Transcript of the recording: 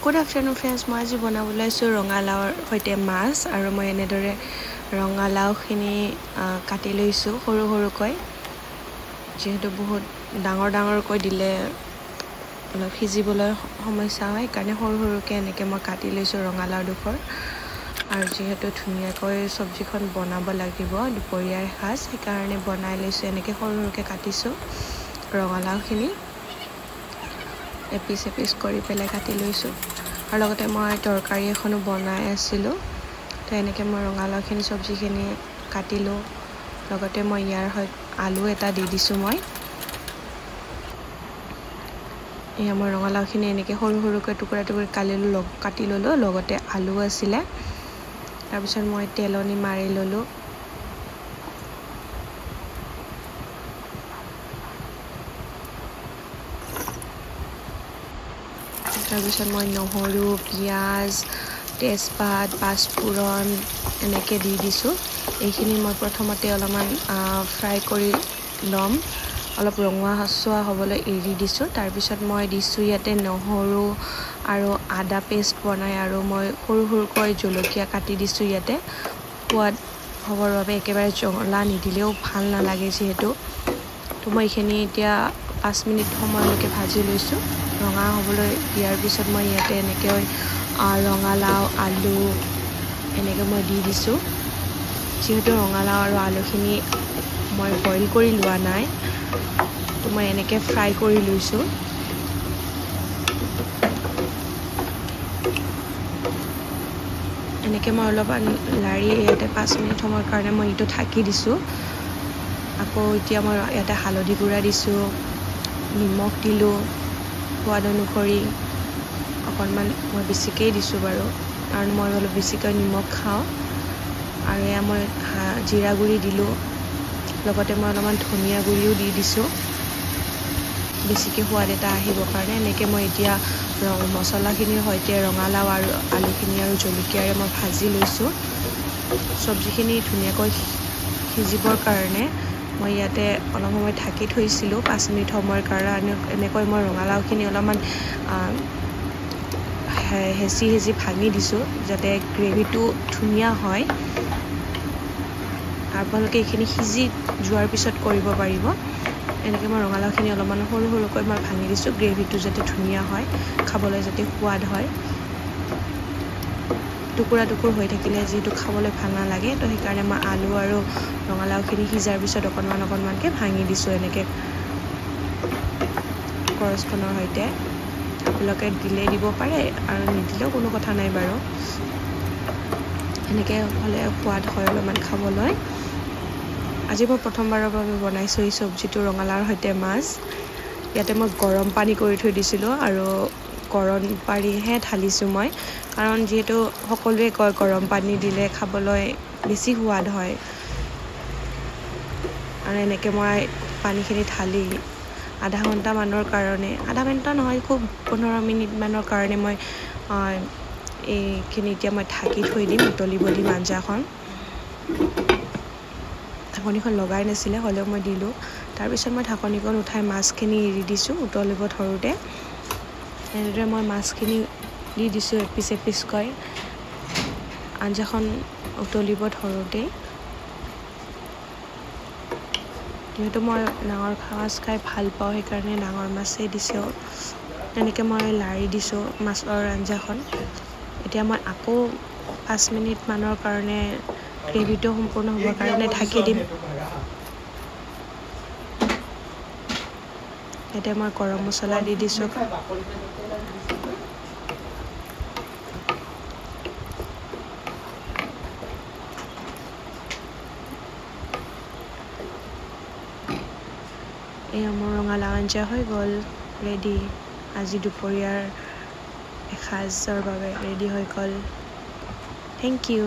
Good afternoon friends, মই আজি বনাবলৈ আছো ৰঙালাওৰ সৈতে মাছ আৰু মই এনেদৰে ৰঙালাওখিনি কাটি লৈছো সৰু সৰুকৈ যেহেতু বহুত ডাঙৰকৈ দিলে অলপ সিজিবলৈ সমস্যা হয় কাৰণে সৰু সৰুকৈ এনেকৈ মই কাটি লৈছো ৰঙালাও দুখৰ আৰু যেহেতু ধুনীয়াকৈ সবজিখন বনাব লাগিব দুপৰীয়াৰ সাজ সেইকাৰণে বনাই লৈছো এনেকৈ সৰু সৰুকৈ কাটিছো ৰঙালাওখিনি এপিস কৰি পেলাই কাটি লৈছো আৰু লগতে মই তৰকাৰী এখনো বনাই আছিলো তো এনেকৈ মই ৰঙালাওখিনি সবজিখিনি কাটিলো লগতে মই ইয়াৰ হয় আলু এটা দি দিছো মই এয়া মই ৰঙালাওখিনি এনেকৈ সৰু সৰুকৈ টুকুৰা কাটি ললো লগতে আলু আছিলে তাৰ পিছত মই তেলনি মাৰি ললো তাৰপিছত মই নহৰু পিয়াজ তেজপাত পাঁচফোৰণ এনেকৈ দি দিছো এইখিনি মই প্ৰথমতে অলপমান ফ্ৰাই কৰি লম অলপ ৰঙা হচুৱা হ'বলৈ এৰি দিছো তাৰ পিছত মই দিছো ইয়াতে নহৰু আৰু আদা পেষ্ট বনাই আৰু মই সৰু সৰুকৈ জলকীয়া কাটি দিছো ইয়াতে সোৱাদ হ'বৰ বাবে একেবাৰে জ্বলা নিদিলেও ভাল নালাগে যেহেতু তো মই এইখিনি এতিয়া 5 মিনিট সময়লৈকে ভাজি লৈছো ৰঙা হ'বলৈ দিয়াৰ পিছত মই ইয়াতে এনেকৈ ৰঙালাও আলু এনেকৈ মই দি দিছো যেহেতু ৰঙালাও আৰু আলুখিনি মই বইল কৰি লোৱা নাই তো মই এনেকৈ ফ্ৰাই কৰি লৈছো এনেকৈ মই অলপ লাৰি ইয়াতে 5 মিনিট সময়ৰ কাৰণে মই ইটো ঢাকি দিছো আকৌ এতিয়া মই ইয়াতে হালধি গুড়া দিছো নিমখ দিলো সোৱাদ অনুসৰি অকণমান মই বেছিকৈ দিছো বাৰু কাৰণ মই অলপ বেছিকৈ নিমখ খাওঁ আৰু এয়া মই জিৰা গুড়ি দিলো লগতে মই অলপমান ধনিয়া গুড়িও দি দিছো বেছিকৈ সোৱাদ এটা আহিবৰ কাৰণে এনেকৈ মই এতিয়া মছলাখিনিৰ সৈতে ৰঙালাও আৰু আলুখিনি আৰু জলকীয়াৰে মই ভাজি লৈছো সবজিখিনি ধুনীয়াকৈ সিজিবৰ কাৰণে মই ইয়াতে অলপ সময় ঢাকি থৈছিলো 5 মিনিট সময়ৰ কাৰণে এনেকৈ মই ৰঙালাওখিনি অলপমান হেচি ভাঙি দিছো যাতে গ্ৰেভিটো ধুনীয়া হয় আপোনালোকে এইখিনি সিজি যোৱাৰ পিছত কৰিব পাৰিব এনেকৈ মই ৰঙালাওখিনি অলপমান সৰু সৰুকৈ মই ভাঙি দিছো গ্ৰেভিটো যাতে ধুনীয়া হয় খাবলৈ যাতে সোৱাদ হয় টুকুৰা হৈ থাকিলে যেহেতু খাবলৈ ভাল নালাগে তো সেইকাৰণে মই আলু আৰু ৰঙালাওখিনি সিজাৰ পিছত অকণমানকৈ ভাঙি দিছো এনেকৈ কৰচখনৰ সৈতে আপোনালোকে দিলে দিব পাৰে আৰু নিদিলেও কোনো কথা নাই বাৰু এনেকৈ হ'লে সোৱাদ হয় অলপমান খাবলৈ আজি মই প্ৰথমবাৰৰ বাবে বনাইছো এই সবজিটো ৰঙালাওৰ সৈতে মাছ ইয়াতে মই গৰম পানী কৰি থৈ দিছিলো আৰু গৰম পানীহে ঢালিছো মই কাৰণ যেহেতু সকলোৱে কয় গৰম পানী দিলে খাবলৈ বেছি সোৱাদ হয় আৰু এনেকৈ মই পানীখিনি ঢালি আধা ঘণ্টা মানৰ কাৰণে আধা ঘণ্টা নহয় খুব 15 মিনিট মানৰ কাৰণে মই এইখিনি এতিয়া মই ঢাকি থৈ দিম উতলিব দিম আঞ্জাখন ঢাকনিখন লগাই নাছিলে হ'লেও মই দিলো তাৰ পিছত মই ঢাকনিখন উঠাই মাছখিনি এৰি দিছো উতলিব ধৰোতে এনেদৰে মই মাছখিনি দি দিছো এপিসকৈ আঞ্জাখন উতলিব ধৰোতে যেহেতু মই ডাঙৰ মাছ খাই ভাল পাওঁ সেইকাৰণে ডাঙৰ মাছেই দিছো তেনেকৈ মই লাৰি দিছো মাছৰ আঞ্জাখন এতিয়া মই আকৌ 5 মিনিট মানৰ কাৰণে গ্ৰেভিটো সম্পূৰ্ণ হ'বৰ কাৰণে ঢাকি দিম এতিয়া মই গৰম মছলা দি দিছো এয়া মোৰ ৰঙালাও আঞ্জা হৈ গ'ল ৰেডি আজি দুপৰীয়াৰ এসাঁজৰ বাবে ৰেডি হৈ গ'ল থেংক ইউ